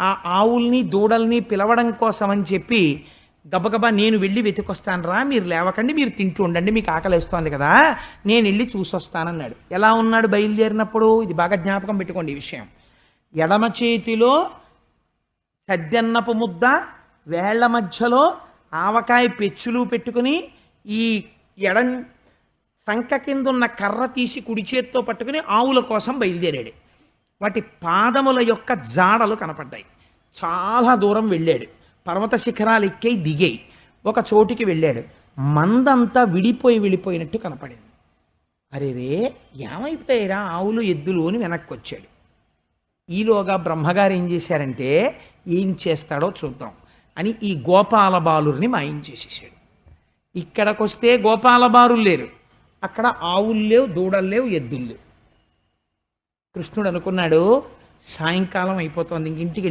ఆ ఆవుల్ని దూడల్ని పిలవడం కోసం అని చెప్పి గబగబా నేను వెళ్ళి వెతికొస్తాను రా, మీరు లేవకండి, మీరు తింటూ ఉండండి, మీకు ఆకలిస్తోంది కదా, నేను వెళ్ళి చూసొస్తానన్నాడు. ఎలా ఉన్నాడు బయలుదేరినప్పుడు? ఇది బాగా జ్ఞాపకం పెట్టుకోండి ఈ విషయం. ఎడమ చేతిలో సద్దెన్నపు ముద్ద, వేళ్ల మధ్యలో ఆవకాయ పెచ్చులు పెట్టుకుని, ఈ ఎడం సంక కింద ఉన్న కర్ర తీసి కుడి చేత్తో పట్టుకుని ఆవుల కోసం బయలుదేరాడు. వాటి పాదముల యొక్క జాడలు కనపడ్డాయి. చాలా దూరం వెళ్ళాడు. పర్వత శిఖరాలు ఎక్కాయి, దిగాయి. ఒక చోటికి వెళ్ళాడు. మందంతా విడిపోయినట్టు కనపడింది. అరేరే, ఏమైపోయారా ఆవులు ఎద్దులు అని వెనక్కి వచ్చాడు. ఈలోగా బ్రహ్మగారు ఏం చేశారంటే, ఏం చేస్తాడో చూద్దాం అని ఈ గోపాల బాలుర్ని మాయం చేసేసాడు. ఇక్కడికొస్తే గోపాల బాలురు లేరు, అక్కడ ఆవులు లేవు, దూడలు లేవు, ఎద్దులు లేవు. కృష్ణుడు అనుకున్నాడు, సాయంకాలం అయిపోతుంది, ఇంటికి